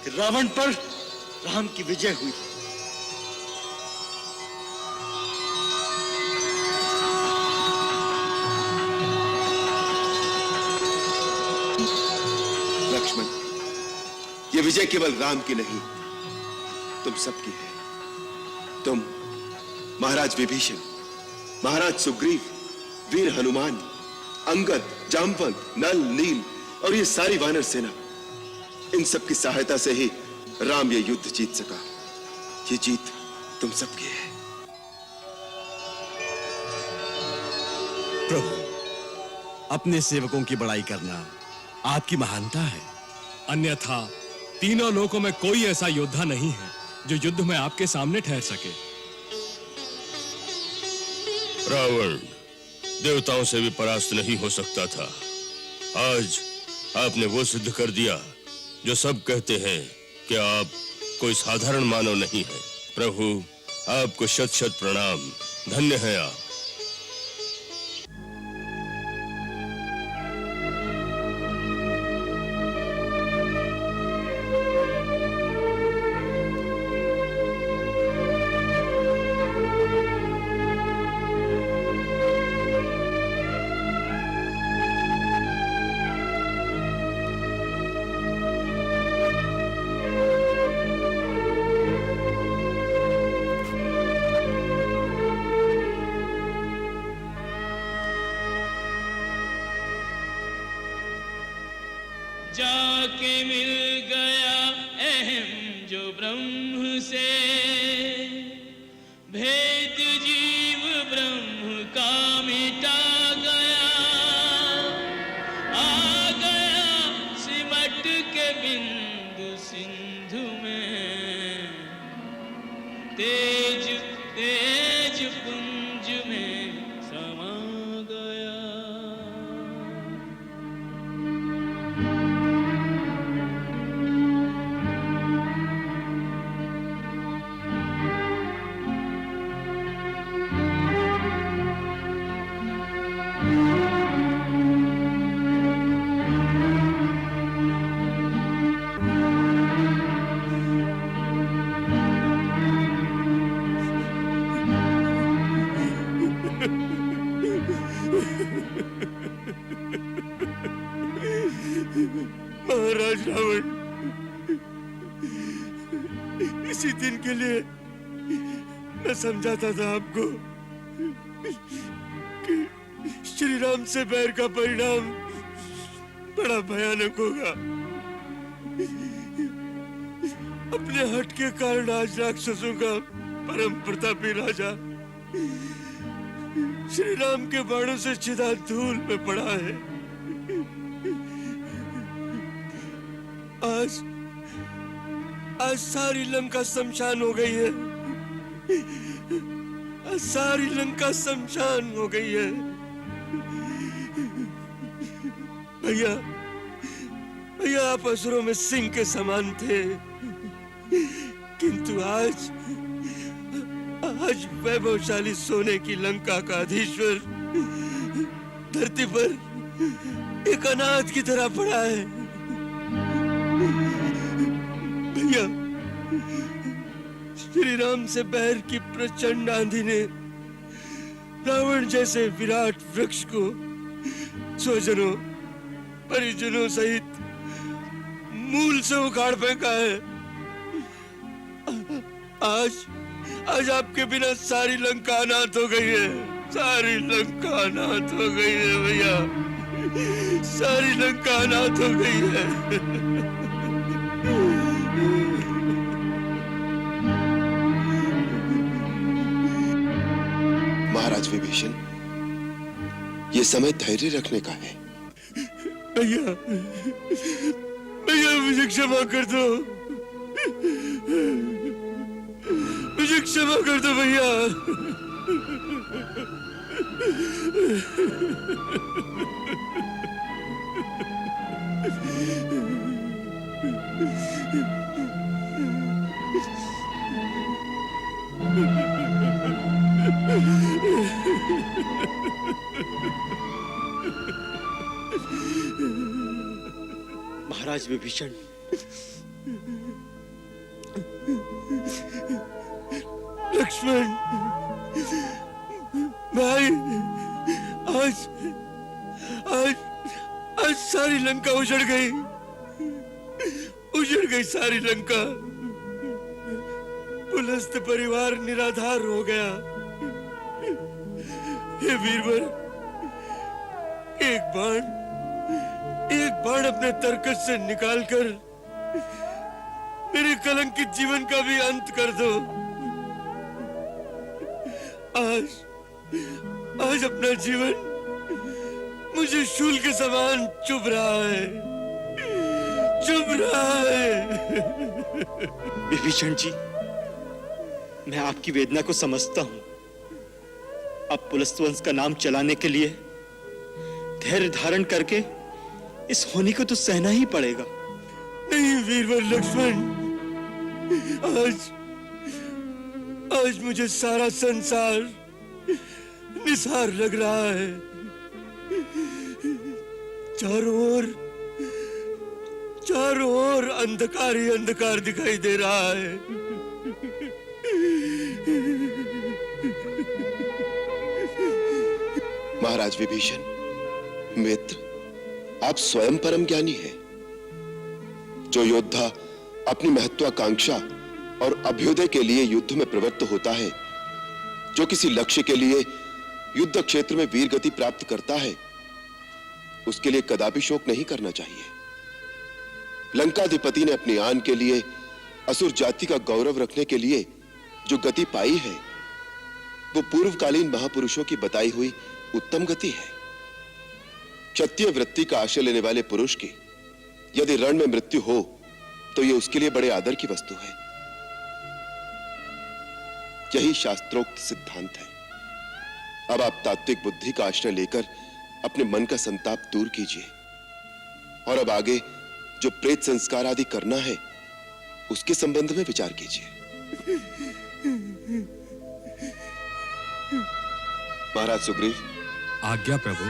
कि रावण पर राम की विजय हुई। लक्ष्मण, ये विजय केवल राम की नहीं, तुम सबकी है। तुम, महाराज विभीषण, महाराज सुग्रीव, वीर हनुमान, अंगद, जामवंत, नल, नील और ये सारी वानर सेना, इन सब की सहायता से ही राम ये युद्ध जीत सका। ये जीत तुम सबकी है। प्रभु, अपने सेवकों की बड़ाई करना आपकी महानता है। अन्यथा तीनों लोकों में कोई ऐसा योद्धा नहीं है जो युद्ध में आपके सामने ठहर सके। रावण देवताओं से भी परास्त नहीं हो सकता था। आज आपने वो सिद्ध कर दिया जो सब कहते हैं कि आप कोई साधारण मानव नहीं है। प्रभु, आपको शत शत प्रणाम। धन्य है आप। जाके मिल गया अहम जो ब्रह्म से, भेद जीव ब्रह्म का मिटा गया। आ गया सिमट के बिंदु सिंधु में, तेज तेज पुंज में समा गया। महाराज रावण, इसी दिन के लिए मैं समझाता था आपको कि श्री राम से बैर का परिणाम बड़ा भयानक होगा। अपने हट के कारण आज राक्षसों का परम प्रतापी राजा श्री राम के बाणों से चिता धूल में पड़ा है। आज सारी लंका शमशान हो गई है। आज सारी लंका शमशान हो गई है। भैया, भैया, आप असुरों में सिंह के समान थे, किंतु आज वैभवशाली सोने की लंका का अधीश्वर धरती पर एक अनाथ की तरह पड़ा है। भैया, श्री राम से बैर की प्रचंड आंधी ने रावण जैसे विराट वृक्ष को स्वजनों परिजनों सहित मूल से उखाड़ फेंका है। आज आपके बिना सारी लंका अनाथ हो गई है। सारी लंका अनाथ हो गई है भैया, सारी लंका अनाथ हो गई है। महाराज विभीषण, ये समय धैर्य रखने का है। भैया, भैया, मुझे क्षमा कर दो, मुझे क्षमा कर दो भैया। महाराज विभीषण, लक्ष्मण भाई, आज आज आज सारी लंका उजड़ गई सारी लंका। पुलस्त परिवार निराधार हो गया। हे वीरवर, एक बाण अपने तरकश से निकालकर मेरे कलंकित जीवन का भी अंत कर दो। आज अपना जीवन मुझे शूल के समान चुभ रहा है। विभीषण जी, मैं आपकी वेदना को समझता हूं। अब पुलस्त वंश का नाम चलाने के लिए धैर्य धारण करके इस होनी को तो सहना ही पड़ेगा। नहीं वीरवर लक्ष्मण, आज मुझे सारा संसार निसार लग रहा है। चारों ओर अंधकार ही अंधकार दिखाई दे रहा है। महाराज विभीषण, मित्र, आप स्वयं परम ज्ञानी हैं। जो योद्धा अपनी महत्वाकांक्षा और अभ्युदय के लिए युद्ध में प्रवृत्त होता है, जो किसी लक्ष्य के लिए युद्ध क्षेत्र में वीर गति प्राप्त करता है, उसके लिए कदापि शोक नहीं करना चाहिए। लंकाधिपति ने अपनी आन के लिए, असुर जाति का गौरव रखने के लिए जो गति पाई है, वो पूर्वकालीन महापुरुषों की बताई हुई उत्तम गति है। क्षत्रिय वृत्ति का आश्रय लेने वाले पुरुष की यदि रण में मृत्यु हो तो यह उसके लिए बड़े आदर की वस्तु है। यही शास्त्रोक्त सिद्धांत है। अब आप तात्विक बुद्धि का आश्रय लेकर अपने मन का संताप दूर कीजिए और अब आगे जो प्रेत संस्कार आदि करना है उसके संबंध में विचार कीजिए। महाराज सुग्रीव। आज्ञा प्रभु।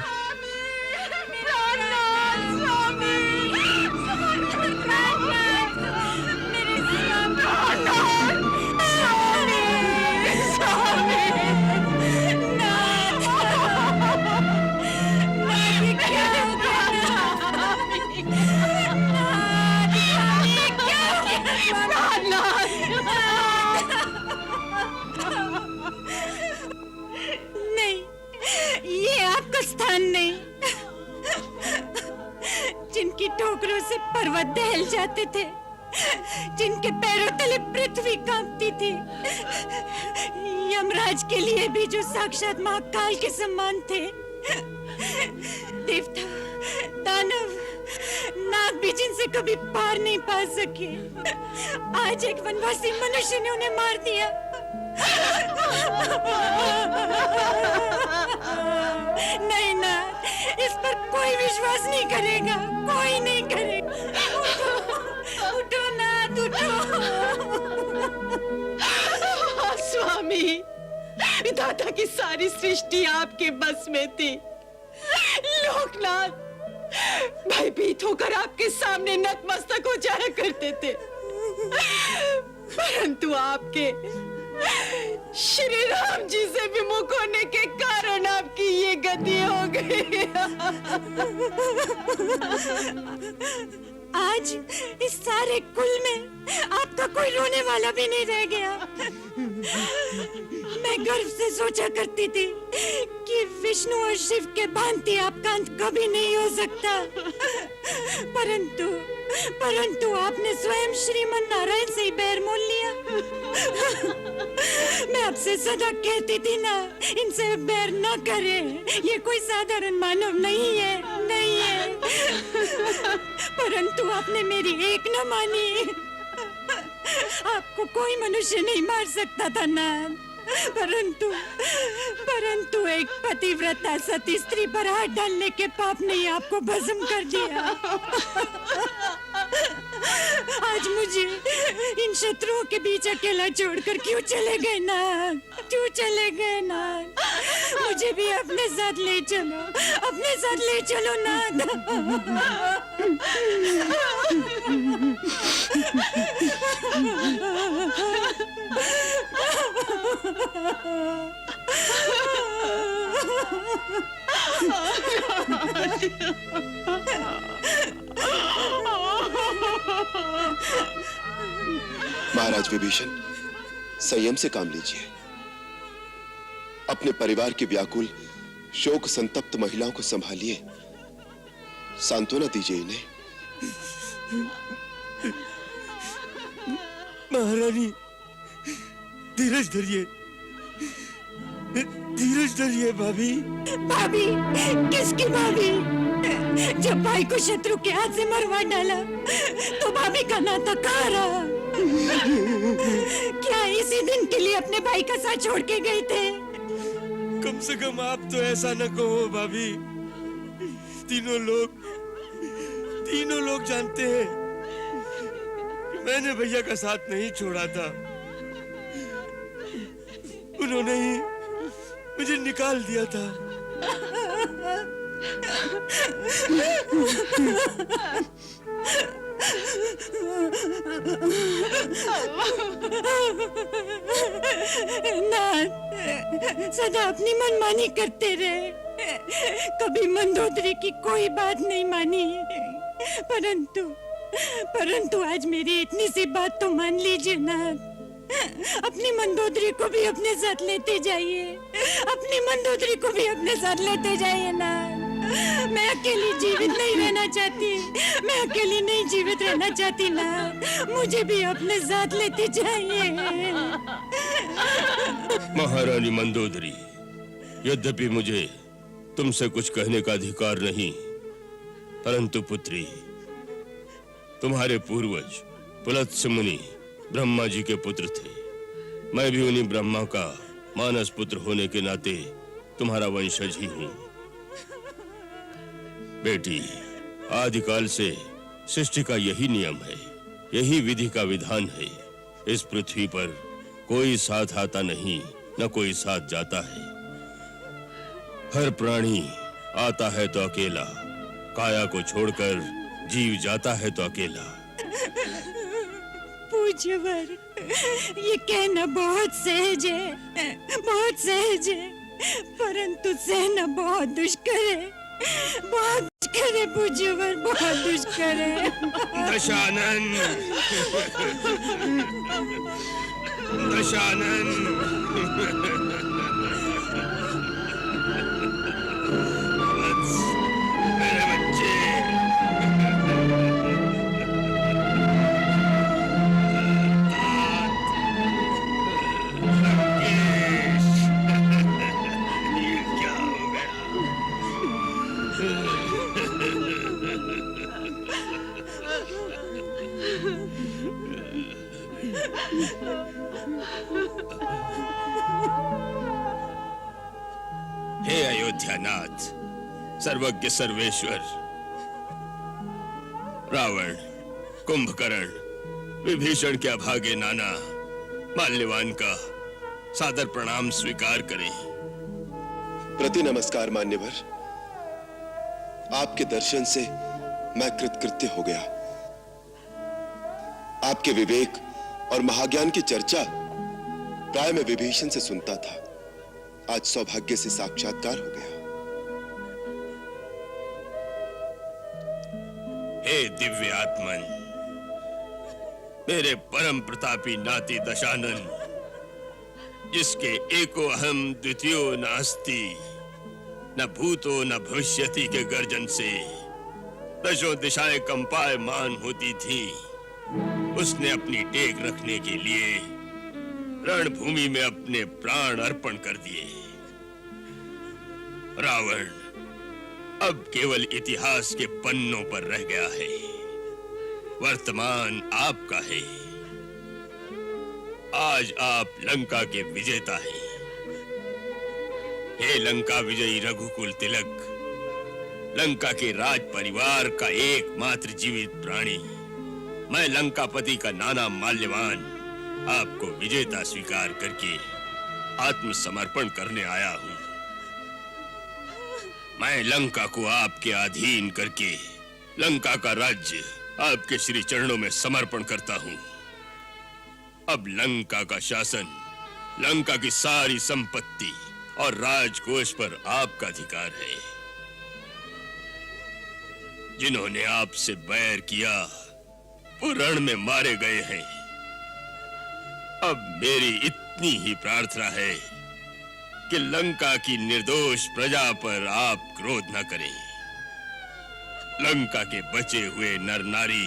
जिनकी ठोकरों से पर्वत दहल जाते थे, जिनके पैरों तले पृथ्वी कांपती थी, यमराज के लिए भी जो साक्षात महाकाल के समान थे, देवता, दानव, नाग भी जिनसे कभी पार नहीं पा सके, आज एक वनवासी मनुष्य ने उन्हें मार दिया। नहीं ना, इस पर कोई विश्वास नहीं करेगा, कोई नहीं करेगा। उठो नाथ, उठो। स्वामी, विधाता की सारी सृष्टि आपके बस में थी। लोकनाथ भयभीत होकर आपके सामने नतमस्तक हो जाया करते थे, परंतु आपके श्री राम जी से विमुख होने के कारण आपकी ये गति हो गई। आज इस सारे कुल में आपका कोई रोने वाला भी नहीं रह गया। मैं गर्व से सोचा करती थी कि विष्णु और शिव के भांति आपका अंत कभी नहीं हो सकता, परंतु आपने स्वयं श्रीमन नारायण से ही बैर मोल लिया। मैं आपसे सदा कहती थी ना, इनसे बैर न करे, ये कोई साधारण मानव नहीं है, नहीं है। परंतु आपने मेरी एक न मानी। आपको कोई मनुष्य नहीं मार सकता था ना, परंतु एक पतिव्रता सती स्त्री पर हाथ डालने के पाप ने ही आपको भस्म कर दिया। आज मुझे इन शत्रुओं के बीच अकेला छोड़कर क्यों चले गए नाथ? क्यों चले गए नाथ? मुझे भी अपने साथ ले चलो, अपने साथ ले चलो नाथ। महाराज विभीषण, संयम से काम लीजिए। अपने परिवार की व्याकुल शोक संतप्त महिलाओं को संभालिए, सांत्वना दीजिए इन्हें। महारानी, धीरज धरिए, धीरज धरिए भाभी। भाभी? किसकी भाभी? जब भाई को शत्रु के हाथ से मरवा डाला तो भाभी का नाता कहाँ रहा? क्या इसी दिन के लिए अपने भाई का साथ छोड़ के गए थे? कम से कम आप तो ऐसा न कहो भाभी। तीनों लोग जानते हैं कि मैंने भैया का साथ नहीं छोड़ा था। उन्होंने ही मुझे निकाल दिया था। नाथ, सदा अपनी मनमानी करते रहे, कभी मंदोदरी की कोई बात नहीं मानी। परंतु आज मेरी इतनी सी बात तो मान लीजिए नाथ। अपनी मंदोदरी को भी अपने साथ लेते जाइए, अपनी मंदोदरी को भी अपने साथ लेते जाइए नाथ। मैं अकेली जीवित नहीं रहना चाहती, मैं अकेली नहीं जीवित रहना चाहती नाथ। मुझे भी अपने साथ लेते जाइए। महारानी मंदोदरी, यद्यपि मुझे तुमसे कुछ कहने का अधिकार नहीं, परंतु पुत्री, तुम्हारे पूर्वज पुलत्स्य मुनि ब्रह्मा जी के पुत्र थे। मैं भी उन्हीं ब्रह्मा का मानस पुत्र होने के नाते तुम्हारा वंशज ही हूं। बेटी, आदिकाल से सृष्टि का यही नियम है, यही विधि का विधान है। इस पृथ्वी पर कोई साथ आता नहीं, न कोई साथ जाता है। हर प्राणी आता है तो अकेला, काया को छोड़कर जीव जाता है तो अकेला। पूज्यवर, ये कहना बहुत सहज है, बहुत सहज है, परंतु सहना बहुत दुष्कर है, बहुत दुष्कर है पूज्यवर, बहुत दुष्कर है। दशानन, दशानन, वत्स, मेरे बच्चे। हे अयोध्यानाथ, सर्वज्ञ सर्वेश्वर, रावण, कुंभकर्ण, विभीषण के अभागे नाना, माल्यवान का सादर प्रणाम स्वीकार करें। प्रति नमस्कार मान्यवर। आपके दर्शन से मैं कृतकृत्य हो गया। आपके विवेक और महाज्ञान की चर्चा प्राय मैं विभीषण से सुनता था, आज सौभाग्य से साक्षात्कार हो गया। हे दिव्य आत्मन, मेरे परम प्रतापी नाती दशानन, जिसके एको अहम द्वितीयो नास्ति, न भूतो न भविष्यति के गर्जन से दशों दिशाएं कंपायमान होती थी, उसने अपनी टेक रखने के लिए रणभूमि में अपने प्राण अर्पण कर दिए। रावण अब केवल इतिहास के पन्नों पर रह गया है, वर्तमान आपका है। आज आप लंका के विजेता हैं। हे लंका विजयी रघुकुल तिलक, लंका के राज परिवार का एकमात्र जीवित प्राणी, मैं लंकापति का नाना माल्यवान आपको विजेता स्वीकार करके आत्मसमर्पण करने आया हूं। मैं लंका को आपके अधीन करके लंका का राज्य आपके श्री चरणों में समर्पण करता हूं। अब लंका का शासन लंका की सारी संपत्ति और राजकोष पर आपका अधिकार है। जिन्होंने आपसे बैर किया वो रण में मारे गए हैं। अब मेरी इतनी ही प्रार्थना है कि लंका की निर्दोष प्रजा पर आप क्रोध न करें। लंका के बचे हुए नर नारी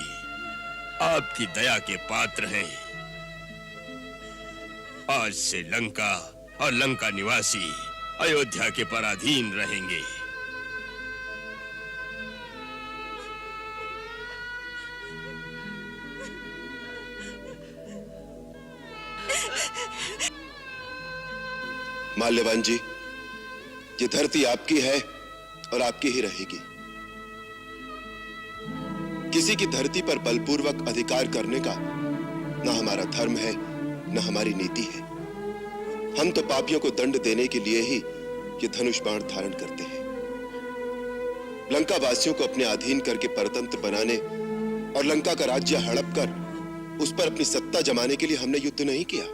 आपकी दया के पात्र हैं। आज से लंका और लंका निवासी अयोध्या के पराधीन रहेंगे। माल्यवान जी, ये धरती आपकी है और आपकी ही रहेगी। किसी की धरती पर बलपूर्वक अधिकार करने का न हमारा धर्म है न हमारी नीति है। हम तो पापियों को दंड देने के लिए ही ये धनुष बाण धारण करते हैं। लंका वासियों को अपने अधीन करके परतंत्र बनाने और लंका का राज्य हड़प कर उस पर अपनी सत्ता जमाने के लिए हमने युद्ध नहीं किया।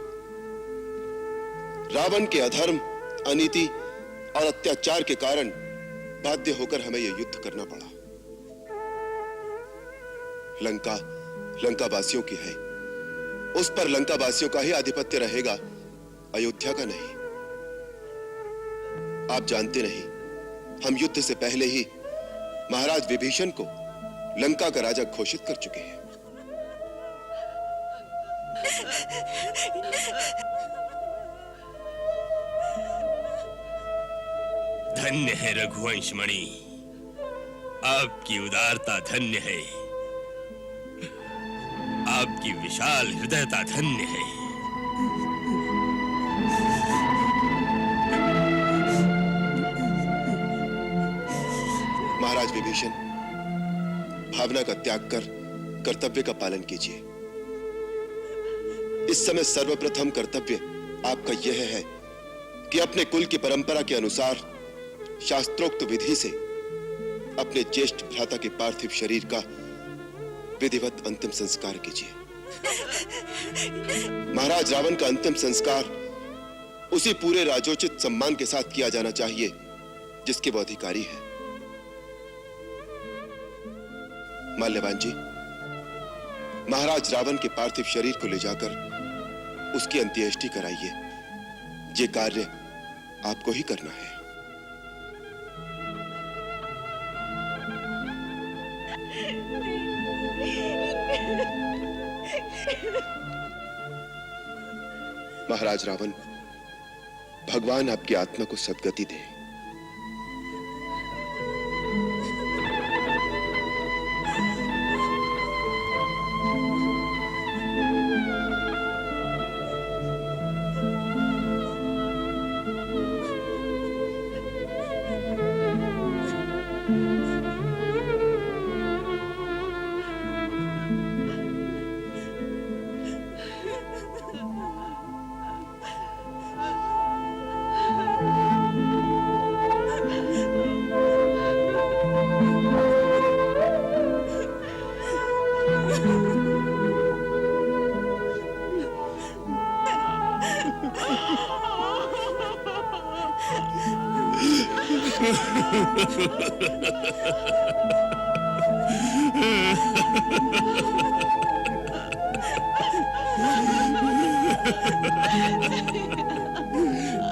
रावण के अधर्म, अनीति और अत्याचार के कारण बाध्य होकर हमें यह युद्ध करना पड़ा। लंका लंका वासियों की है, उस पर लंका वासियों का ही आधिपत्य रहेगा, अयोध्या का नहीं। आप जानते नहीं, हम युद्ध से पहले ही महाराज विभीषण को लंका का राजा घोषित कर चुके हैं। धन्य है रघुवंश मणि, आपकी उदारता धन्य है, आपकी विशाल हृदयता धन्य है। महाराज विभीषण, भावना का त्याग कर कर्तव्य का पालन कीजिए। इस समय सर्वप्रथम कर्तव्य आपका यह है कि अपने कुल की परंपरा के अनुसार शास्त्रोक्त विधि से अपने ज्येष्ठ भ्राता के पार्थिव शरीर का विधिवत अंतिम संस्कार कीजिए। महाराज रावण का अंतिम संस्कार उसी पूरे राजोचित सम्मान के साथ किया जाना चाहिए जिसके वो अधिकारी है। माल्यवान जी, महाराज रावण के पार्थिव शरीर को ले जाकर उसकी अंत्येष्टि कराइए। ये कार्य आपको ही करना है। महाराज रावण, भगवान आपकी आत्मा को सद्गति दे।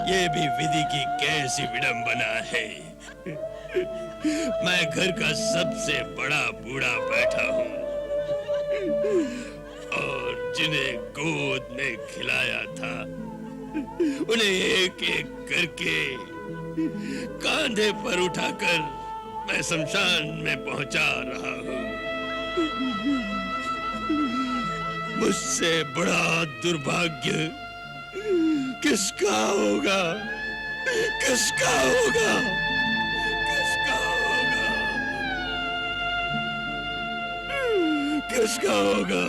ये भी विधि की कैसी विडंबना है। मैं घर का सबसे बड़ा बूढ़ा बैठा हूँ और जिन्हें गोद में खिलाया था उन्हें एक एक करके कांधे पर उठाकर मैं शमशान में पहुंचा रहा हूँ। मुझसे बड़ा दुर्भाग्य किसका होगा? किसका होगा? किसका होगा? किसका होगा?